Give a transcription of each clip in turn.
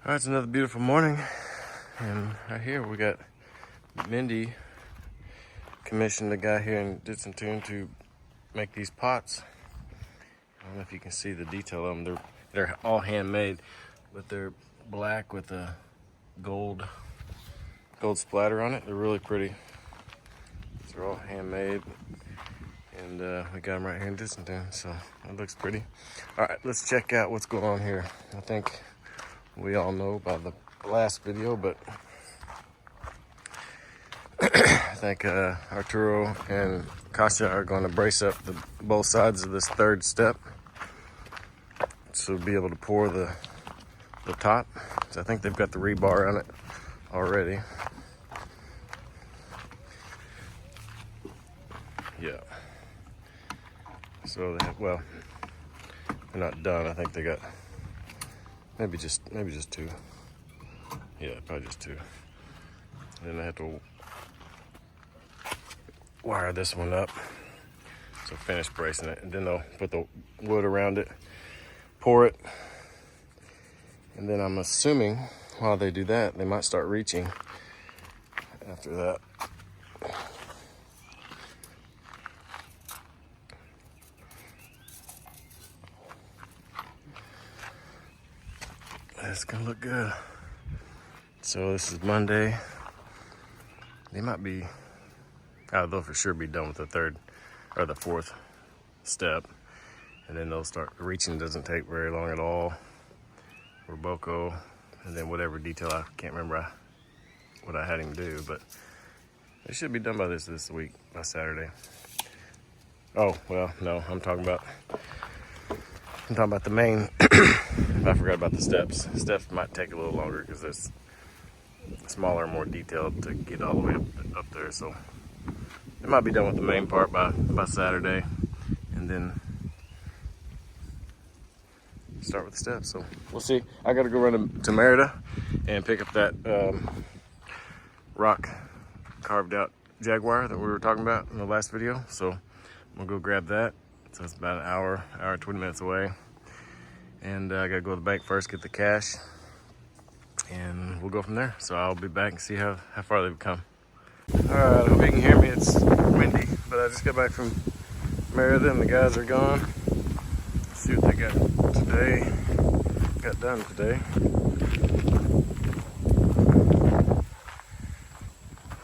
All right, it's another beautiful morning, and right here we got Mindy commissioned a guy here in Ditson to make these pots. I don't know if you can see the detail of them. They're all handmade, but they're black with a gold splatter on it. They're really pretty. They're all handmade, and we got them right here in Ditson, so it looks pretty. All right, let's check out what's going on here. I think we all know about the last video, but I think Arturo and Kasia are going to brace up both sides of this third step to be able to pour the top. So I think they've got the rebar on it already. Yeah. So well, they're not done. I think they got maybe just two. Yeah, probably just two. And then I have to wire this one up. So finish bracing it, and then they'll put the wood around it, pour it, and then I'm assuming while they do that, they might start reaching after that. It's gonna look good. So this is Monday. They might be, they'll for sure be done with the third or the fourth step. And then they'll start, reaching doesn't take very long at all. Roboco, and then whatever detail, I can't remember what I had him do, but they should be done by this week, by Saturday. Oh, well, no, I'm talking about the main. I forgot about the steps. Steps might take a little longer because it's smaller and more detailed to get all the way up there. So it might be done with the main part by Saturday, and then start with the steps. So we'll see. I got to go run to Merida and pick up that rock carved out Jaguar that we were talking about in the last video. So I'm gonna go grab that. So it's about an hour 20 minutes away. And I gotta go to the bank first, get the cash, and we'll go from there. So I'll be back and see how far they've come. All right, I hope you can hear me. It's windy, but I just got back from Merida and the guys are gone. Let's see what they got done today.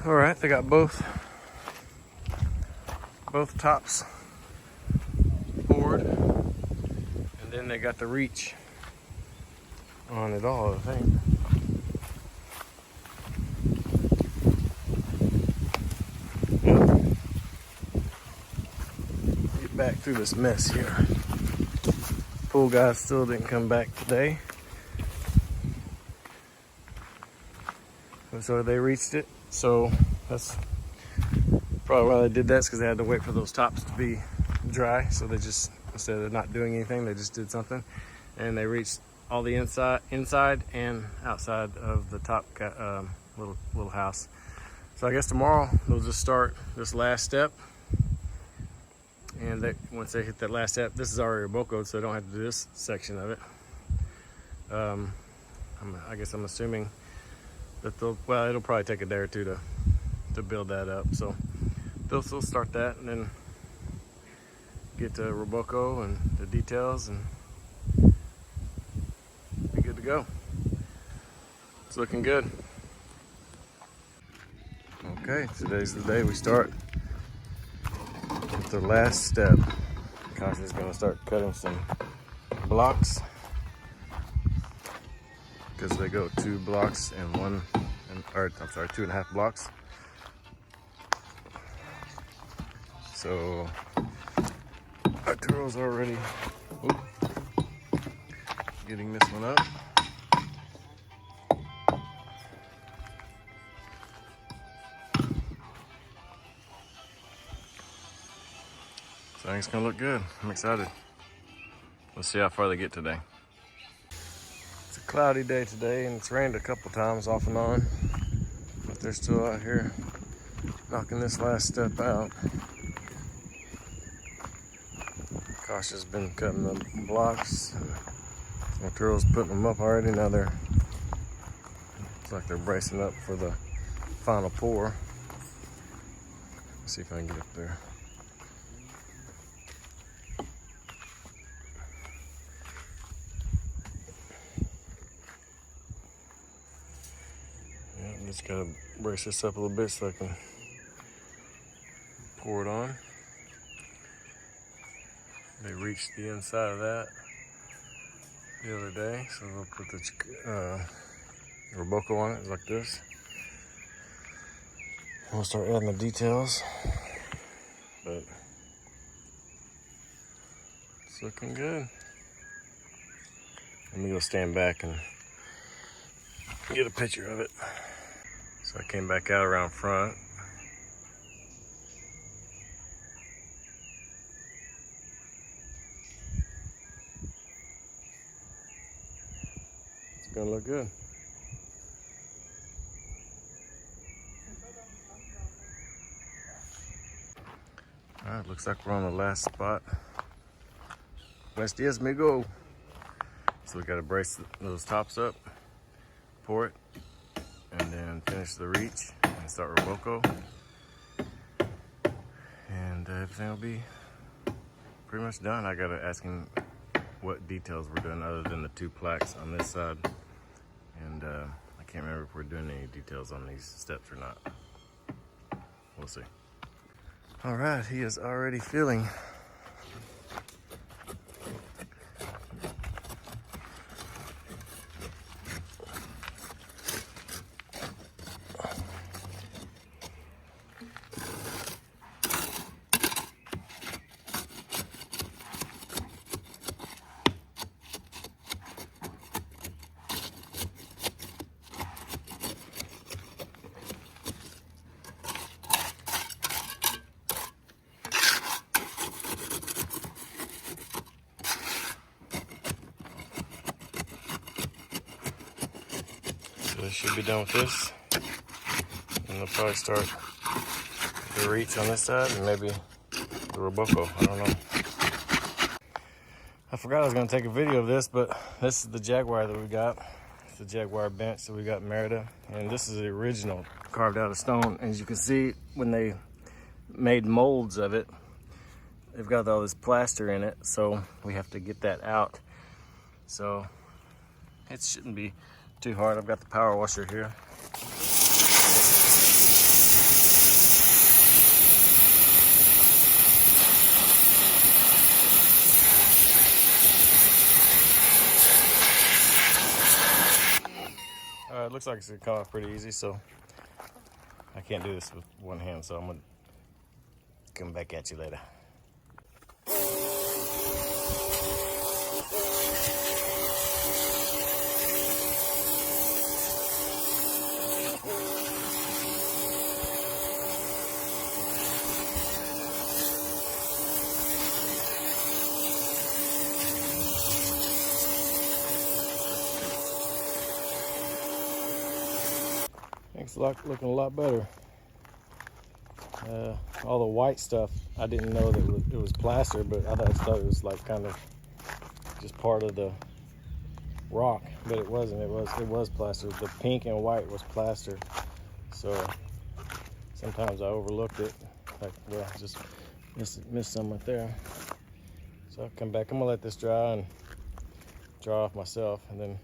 All right, they got both tops poured. And then they got the reach on it all, I think. Yep. Get back through this mess here. Pool guy still didn't come back today. So they reached it. So that's probably why they did that, because they had to wait for those tops to be dry. So they just, instead of not doing anything, they just did something, and they reached all the inside and outside of the top little house. So I guess tomorrow they'll just start this last step, and once they hit that last step, this is already Robocoed, so they don't have to do this section of it. I guess I'm assuming that it'll probably take a day or two to build that up. So they'll still start that, and then get to Roboco and the details, and be good to go. It's looking good. Okay, today's the day we start with the last step. Kasia's gonna start cutting some blocks, because they go 2 blocks and 2.5 blocks. So Arturo's already getting this one up. So I think it's gonna look good. I'm excited. Let's see how far they get today. It's a cloudy day today, and it's rained a couple times off and on, but they're still out here knocking this last step out. Kasia's been cutting the blocks. Arturo's putting them up already. Now they're Looks like they're bracing up for the final pour. Let's see if I can get up there. Yeah, just gotta brace this up a little bit so I can pour it on. They reached the inside of that the other day, so they'll put the Roboco on it like this. We'll start adding the details, but it's looking good. Let me go stand back and get a picture of it. So I came back out around front. It's gonna look good. All right, looks like we're on the last spot. Buenos dias, amigo. So we gotta brace those tops up, pour it, and then finish the reach and start Roboco. And everything will be pretty much done. I gotta ask him what details we're doing other than the 2 plaques on this side. And I can't remember if we're doing any details on these steps or not. We'll see. All right, he is already feeling. So they should be done with this. And they'll probably start the reach on this side and maybe the Roboco. I don't know. I forgot I was going to take a video of this, but this is the Jaguar that we got. It's the Jaguar bench that we got in Merida. And this is the original, carved out of stone. As you can see, when they made molds of it, they've got all this plaster in it. So we have to get that out. So it shouldn't be too hard. I've got the power washer here. It looks like it's gonna come off pretty easy, so I can't do this with one hand, so I'm gonna come back at you later. It's looking a lot better. All the white stuff, I didn't know that it was plaster, but I thought it was like kind of just part of the rock, but it wasn't. It was plaster. The pink and white was plaster. So sometimes I overlooked it. Like, well, just missed some right there. So I'll come back. I'm gonna let this dry and dry off myself, and then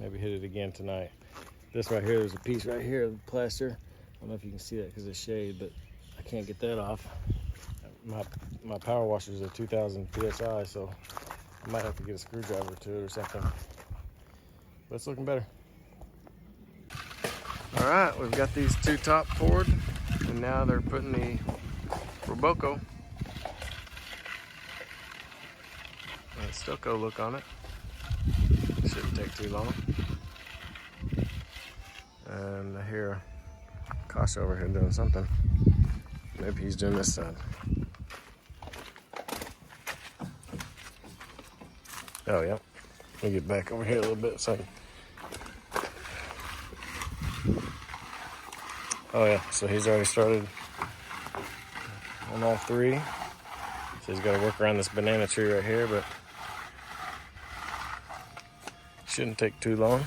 maybe hit it again tonight. This right here, there's a piece right here of plaster. I don't know if you can see that because of shade, but I can't get that off. My power washer is a 2000 PSI, so I might have to get a screwdriver to it or something. But it's looking better. All right, we've got these 2 top poured, and now they're putting the Roboco. And a stucco look on it. Shouldn't take too long. And I hear Kosh over here doing something. Maybe he's doing this side. Oh, yeah. Let me get back over here a little bit so I can... Oh, yeah. So he's already started on all 3. So he's got to work around this banana tree right here, but shouldn't take too long.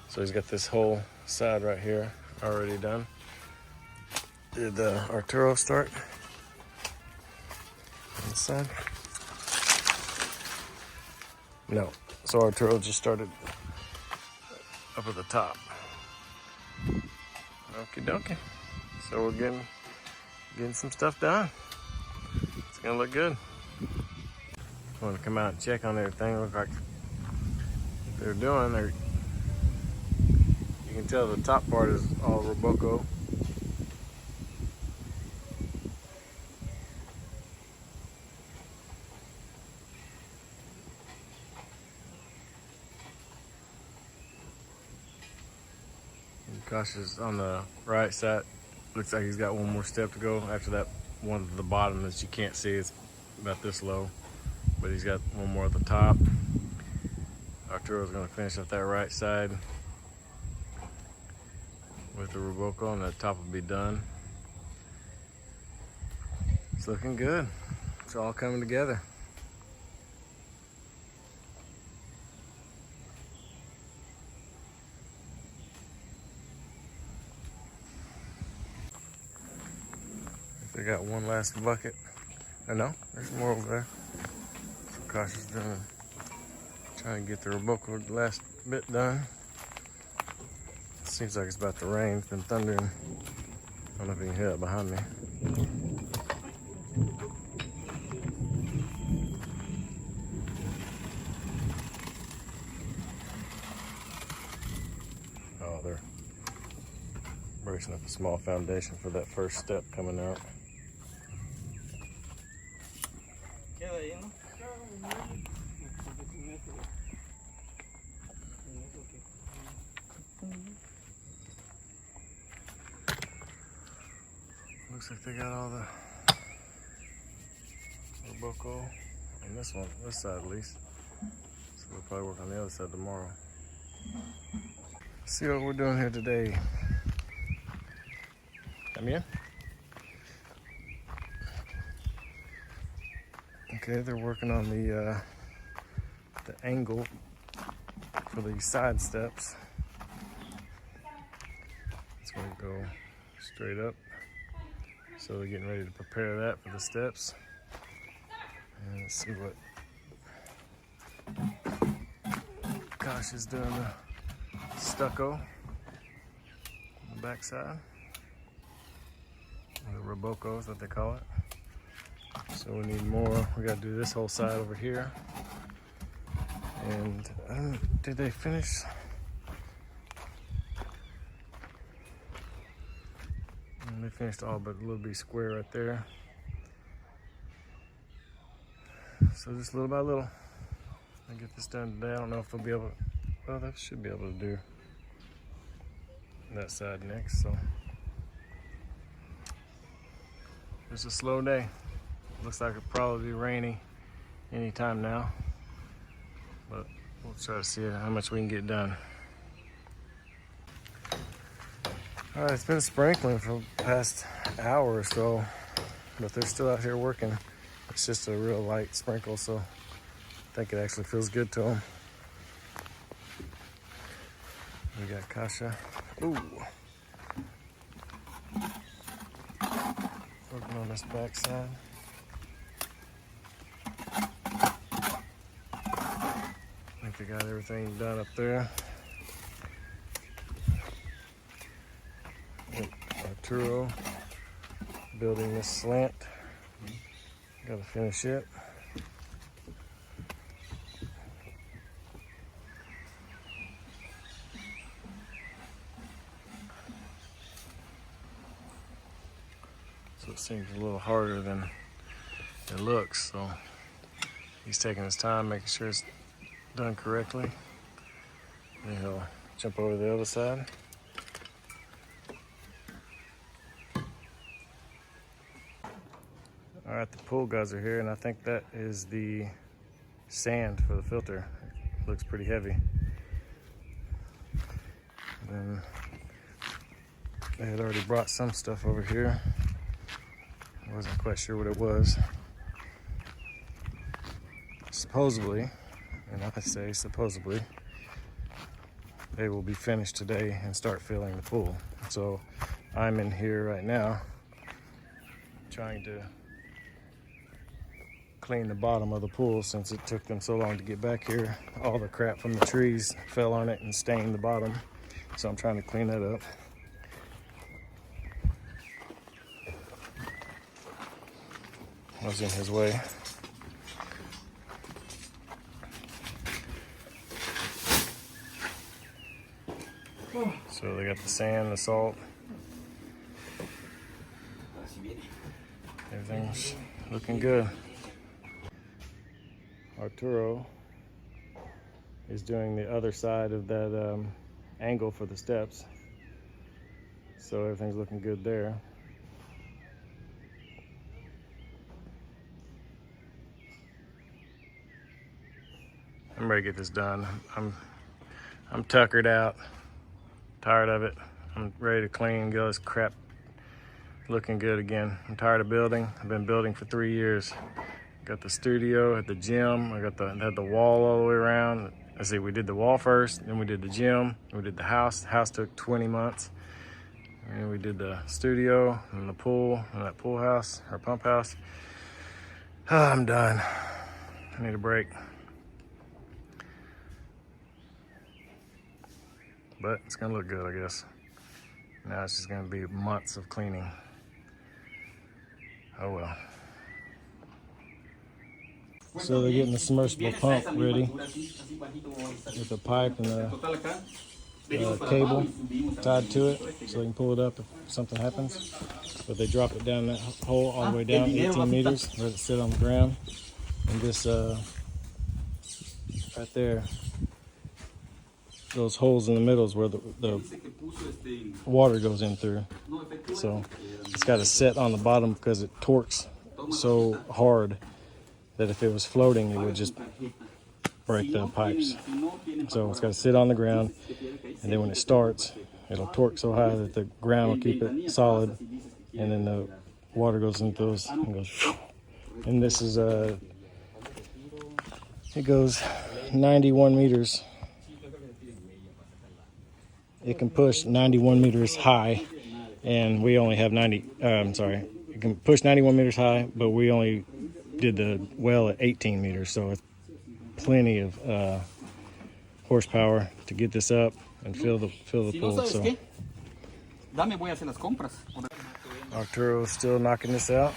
So he's got this whole side right here already done. Did the Arturo start on the side? No. So Arturo just started up at the top. Okie dokie. So we're getting some stuff done. It's gonna look good. I want to come out and check on everything. Look like they're doing. You can tell the top part is all Roboco. Gosh, is on the right side. Looks like he's got one more step to go. After that one at the bottom that you can't see, it's about this low. But he's got one more at the top. Arturo's gonna finish up that right side with the Roboco, and the top will be done. It's looking good. It's all coming together. They got one last bucket. Oh no, there's more over there. So Kosh is trying to get the Roboco last bit done. Seems like it's about to rain. It's been thundering. I don't know if you can hear it behind me. Oh, they're bracing up a small foundation for that first step coming out. Looks like they got all the Roboco on this side at least. So we'll probably work on the other side tomorrow. See what we're doing here today. Come in. Okay, they're working on the angle for the side steps. It's going to go straight up. So they're getting ready to prepare that for the steps. And let's see what Kosh is doing, the stucco on the back side. The Roboco is what they call it. So we need more. We got to do this whole side over here. And I don't know, did they finish? And they finished all but a little bitty square right there. So just little by little, I get this done today. I don't know if they'll be able to, well, they should be able to do that side next. So it's a slow day. Looks like it'll probably be rainy anytime now, but we'll try to see how much we can get done. All right, it's been sprinkling for the past hour or so, but they're still out here working. It's just a real light sprinkle, so I think it actually feels good to them. We got Kasha. Ooh. Working on this back side. I think they got everything done up there. Arturo building this slant. Gotta finish it. So it seems a little harder than it looks, so he's taking his time, making sure it's done correctly. Then he'll jump over to the other side. All right, the pool guys are here, and I think that is the sand for the filter. It looks pretty heavy. And then they had already brought some stuff over here. I wasn't quite sure what it was. Supposedly, and I say supposedly, they will be finished today and start filling the pool. So I'm in here right now trying to clean the bottom of the pool since it took them so long to get back here. All the crap from the trees fell on it and stained the bottom. So I'm trying to clean that up. I was in his way. So they got the sand, the salt. Everything's looking good. Arturo is doing the other side of that angle for the steps. So everything's looking good there. I'm ready to get this done. I'm tuckered out, tired of it. I'm ready to clean, get all this crap looking good again. I'm tired of building. I've been building for 3 years. Got the studio at the gym. I had the wall all the way around. I see, we did the wall first, then we did the gym, we did the house. The house took 20 months. And we did the studio and the pool and that pool house, or pump house. I'm done. I need a break. But it's gonna look good, I guess. Now it's just gonna be months of cleaning. Oh well. So they're getting the submersible pump ready with the pipe and the cable tied to it so they can pull it up if something happens. But they drop it down that hole all the way down 18 meters, let it sit on the ground. And this right there, those holes in the middle is where the water goes in through. So it's got to set on the bottom because it torques so hard that if it was floating, it would just break the pipes. So it's got to sit on the ground, and then when it starts, it'll torque so high that the ground will keep it solid, and then the water goes into those and goes. And this is it goes 91 meters. It can push 91 meters high, and we only have 90. It can push 91 meters high, but we only did the well at 18 meters, so it's plenty of horsepower to get this up and fill the pool. So Arturo's still knocking this out.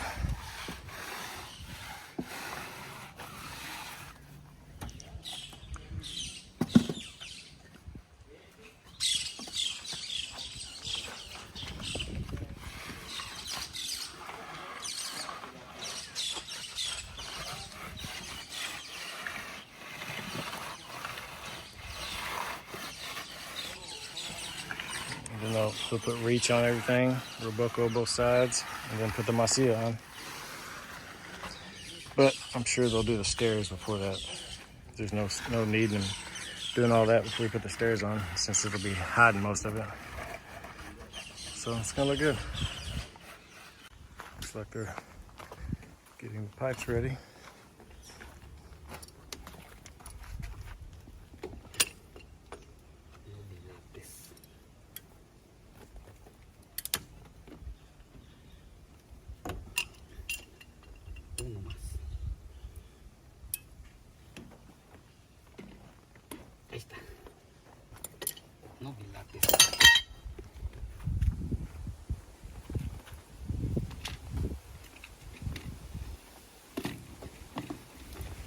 Then they'll put reach on everything, Roboco both sides, and then put the masilla on. But I'm sure they'll do the stairs before that. There's no need in doing all that before we put the stairs on, since it'll be hiding most of it. So it's gonna look good. Looks like they're getting the pipes ready. Ahí está. No dilates.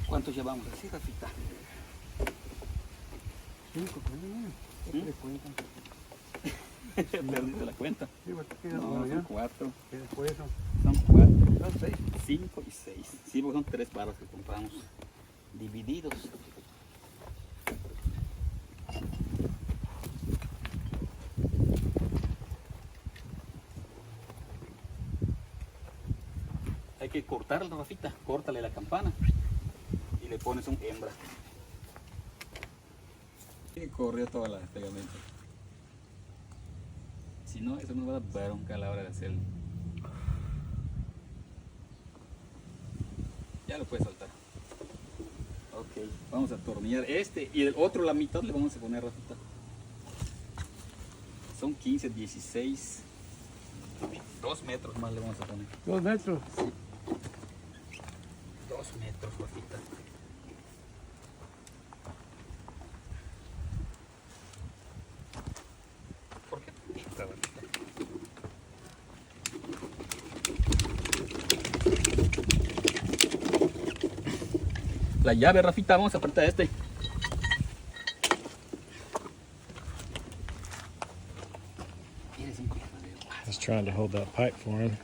¿Cuántos llevamos así, Rafita? 5, ¿qué le cuentan? Perdiste la cuenta. Sí, No, son 4. ¿Qué después eso? Son 4. Son 6. 5 y 6. Sí, porque son 3 paros que compramos. Divididos. Hay que cortarle, Rafita. Córtale la campana. Y le pones un hembra. Y corrió toda la pegamento. Si no, eso nos va a dar bronca a la hora de hacerlo. Ya lo puedes soltar. Ok, vamos a atornillar este y el otro, la mitad le vamos a poner, Rafita. Son 15, 16, 2 metros más le vamos a poner. 2 metros. 2 metros, Rafita. ¿Por qué poquita, Rafita? La llave, Rafita, vamos a apretar este. I was trying to hold that pipe for him.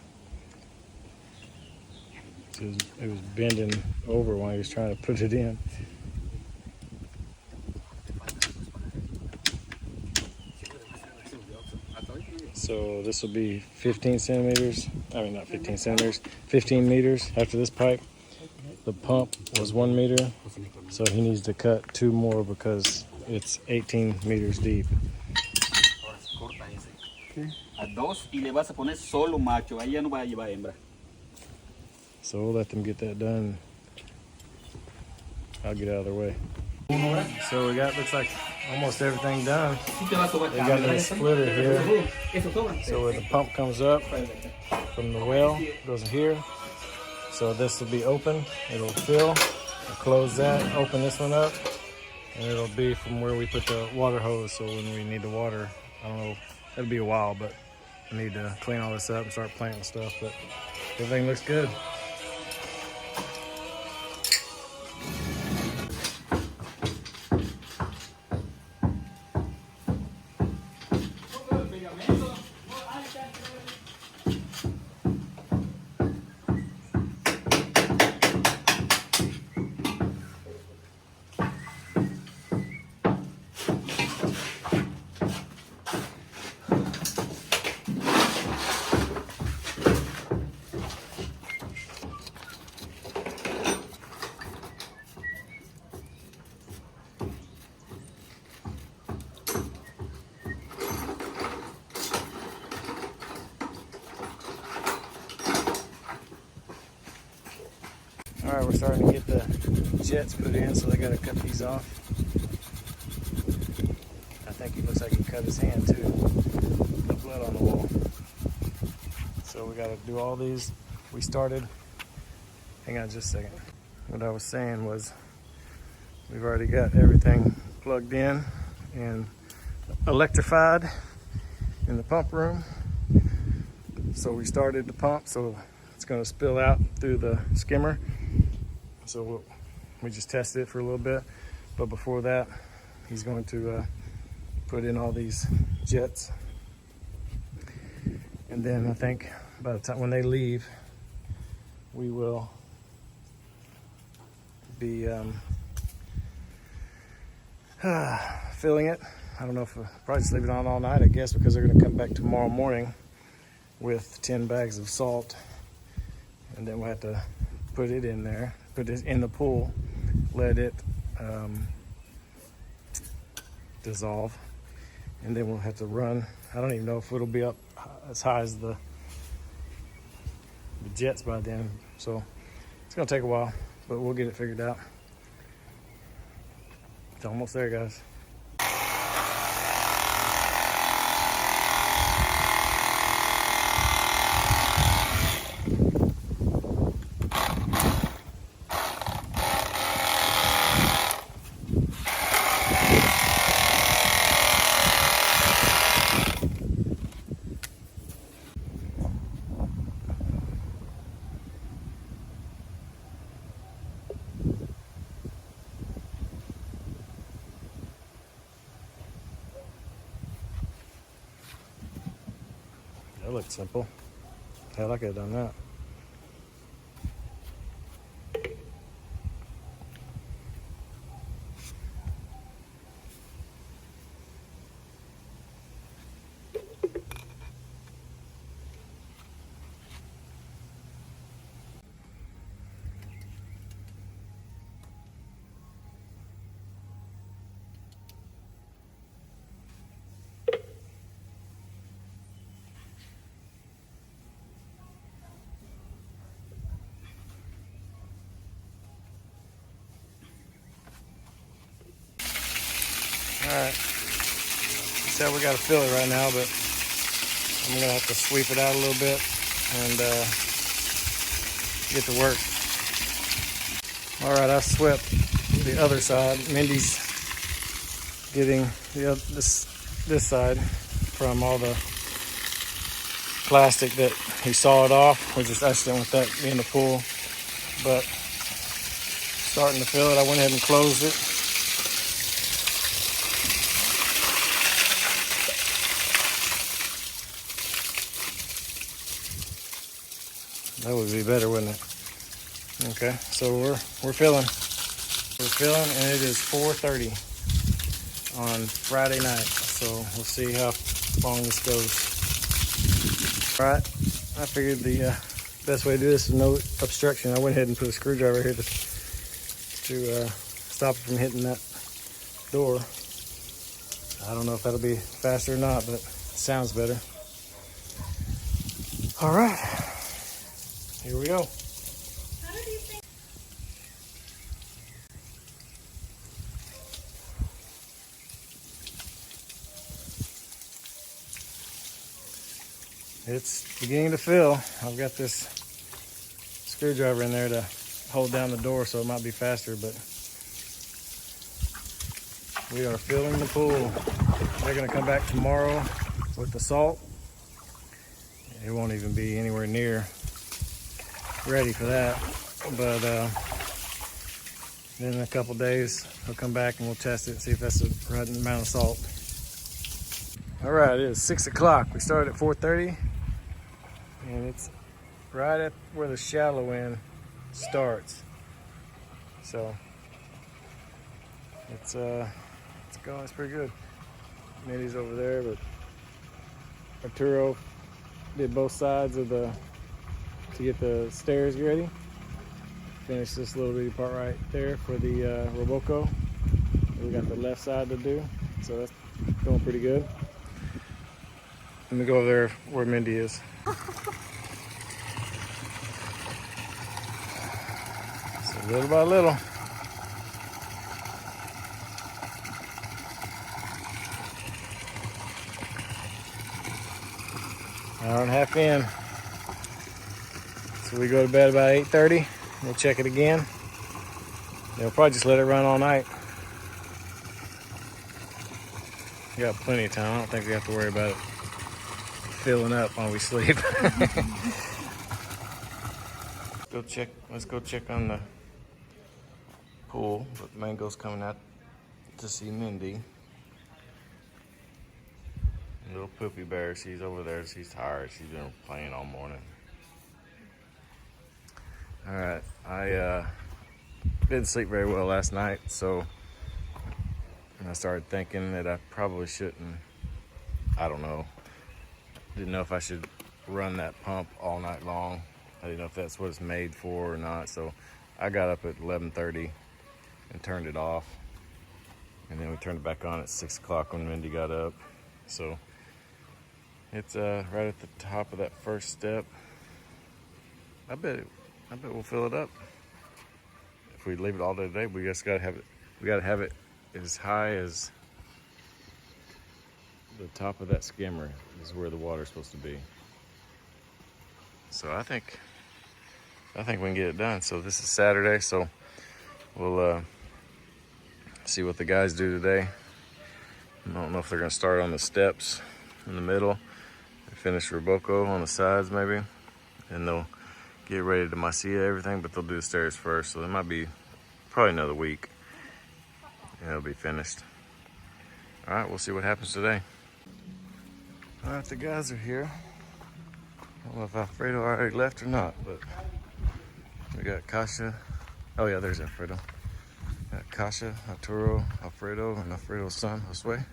It was bending over when he was trying to put it in. So this will be 15 centimeters. I mean, not 15 centimeters, 15 meters after this pipe. The pump was 1 meter, so he needs to cut 2 more because it's 18 meters deep. Ahora se corta ese. A 2 y le vas a poner solo macho, ahí ya no va a llevar hembra. So we'll let them get that done. I'll get out of their way. So we got, looks like almost everything done. Sí te va a sobrar They got cable, a splitter here. Eso sobra. So where the pump comes up from the well, goes here. So this will be open, it'll fill, I'll close that, open this one up, and it'll be from where we put the water hose. So when we need the water, I don't know, it'll be a while, but I need to clean all this up and start planting stuff, but everything looks good. All right, we're starting to get the jets put in, so they got to cut these off. I think he looks like he cut his hand too. The blood on the wall. So we got to do all these. We started. Hang on just a second. What I was saying was we've already got everything plugged in and electrified in the pump room. So we started the pump, so it's going to spill out through the skimmer. So we just tested it for a little bit, but before that, he's going to put in all these jets. And then I think by the time when they leave, we will be filling it. I don't know if we'll probably just leave it on all night, I guess, because they're going to come back tomorrow morning with 10 bags of salt, and then we'll have to put it in there, put it in the pool, let it dissolve, and then we'll have to run. I don't even know if it'll be up as high as the jets by then, so it's gonna take a while, but we'll get it figured out. It's almost there, guys. That looked simple. Hell, I could have done that. All right. tell we got to fill it right now, but I'm gonna have to sweep it out a little bit and get to work. All right, I swept the other side. Mindy's getting this side from all the plastic that he sawed off. We just accidentally with that in the pool, but starting to fill it. I went ahead and closed it. That would be better, wouldn't it? Okay, so we're filling. We're filling, and it is 4:30 on Friday night. So we'll see how long this goes. All right, I figured the best way to do this is no obstruction. I went ahead and put a screwdriver here to stop it from hitting that door. I don't know if that'll be faster or not, but it sounds better. All right, here we go. It's beginning to fill. I've got this screwdriver in there to hold down the door, so it might be faster, but we are filling the pool. They're gonna come back tomorrow with the salt. It won't even be anywhere near ready for that, but then in a couple days they'll come back and we'll test it and see if that's the right amount of salt. All right, it is 6 o'clock. We started at 4:30, and it's right at where the shallow end starts. So it's going. It's pretty good. Minnie's over there, but Arturo did both sides of to get the stairs ready. Finished this little bitty part right there for the Roboco. We got the left side to do, so that's going pretty good. Let me go over there where Mindy is. So little by little. Hour and a half in. So we go to bed about 8:30. We'll check it again. They'll probably just let it run all night. We got plenty of time. I don't think we have to worry about it filling up while we sleep. Let's go check on the pool. But Mango's coming out to see Mindy. Little poopy bear, she's over there. She's tired. She's been playing all morning. All right, I didn't sleep very well last night, so I started thinking that I probably shouldn't. I don't know. Didn't know if I should run that pump all night long. I didn't know if that's what it's made for or not. So I got up at 11:30 and turned it off, and then we turned it back on at 6 o'clock when Mindy got up. So it's right at the top of that first step. I bet we'll fill it up. If we leave it all day today, we just gotta have it. We gotta have it as high as the top of that skimmer is where the water's supposed to be. So I think we can get it done. So this is Saturday, so we'll see what the guys do today. I don't know if they're gonna start on the steps in the middle and finish Roboco on the sides maybe, and they'll get ready to Macia everything, but they'll do the stairs first. So it might be probably another week and it'll be finished. All right, we'll see what happens today. All right, the guys are here. I don't know if Alfredo already left or not, but we got Kasha. Oh yeah, there's Alfredo. Got Kasha, Arturo, Alfredo, and Alfredo's son, Josue.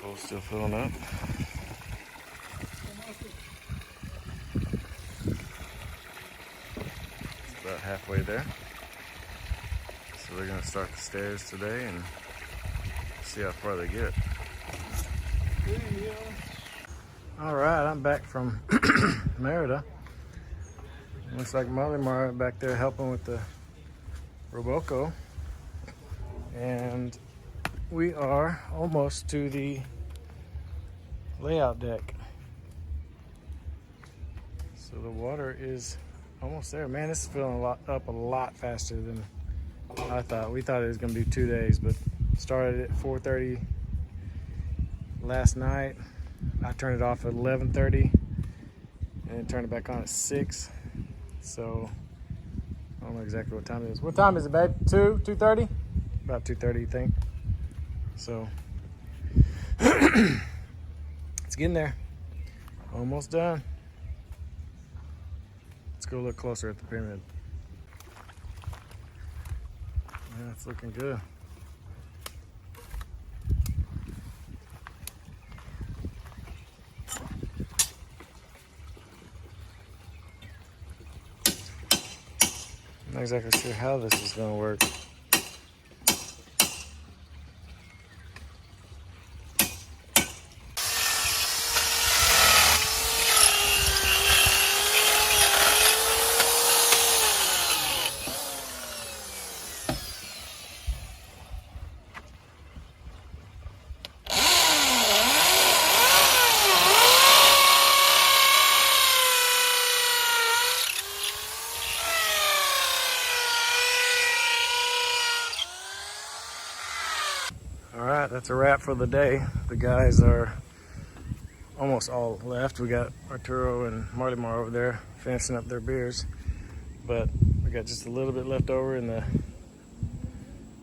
Pool's still filling up. It's about halfway there. So we're gonna start the stairs today and see how far they get. All right, I'm back from Merida, Looks like Molly Mar back there helping with the Roboco. And we are almost to the layout deck. So the water is almost there. Man, this is filling up a lot faster than I thought. We thought it was gonna be 2 days, but started at 4:30 last night. I turned it off at 11:30 and then turned it back on at 6. So I don't know exactly what time it is. What time is it, babe? 2:30? About 2:30, I think. So it's getting there. Almost done. Let's go look closer at the pyramid. Yeah, it's looking good. I'm not exactly sure how this is going to work. All right, that's a wrap for the day. The guys are almost all left. We got Arturo and Marty Mar over there finishing up their beers, but we got just a little bit left over in the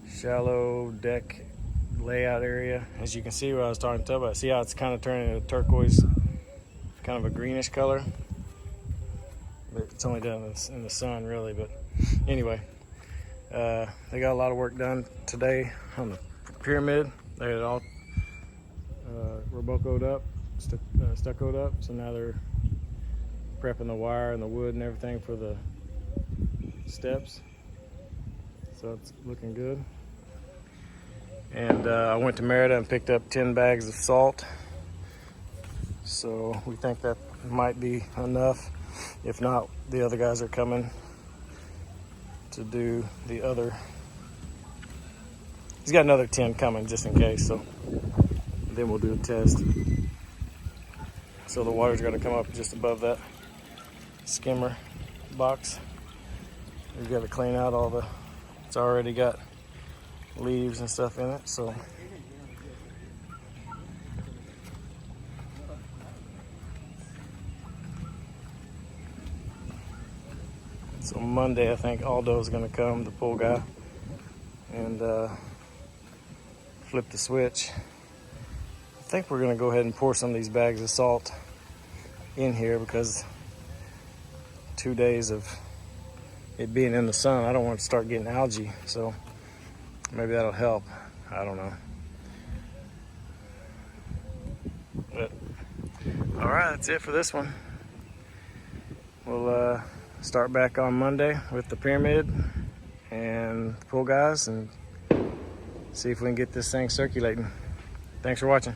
shallow deck layout area. As you can see, what I was talking about, see how it's kind of turning into turquoise, kind of a greenish color, but it's only done in the sun really. But anyway, they got a lot of work done today on the pyramid. They had it all robocoed up, stuccoed up, so now they're prepping the wire and the wood and everything for the steps. So it's looking good. And I went to Merida and picked up 10 bags of salt. So we think that might be enough. If not, the other guys are coming to do the other. He's got another 10 coming just in case, so then we'll do a test. So the water's got to come up just above that skimmer box. We've got to clean out all the, it's already got leaves and stuff in it, so. So Monday, I think Aldo's gonna come, the pool guy, and flip the switch. I think we're gonna go ahead and pour some of these bags of salt in here because 2 days of it being in the sun, I don't want to start getting algae, so maybe that'll help. I don't know. But all right, that's it for this one. We'll start back on Monday with the pyramid and the pool guys and see if we can get this thing circulating. Thanks for watching.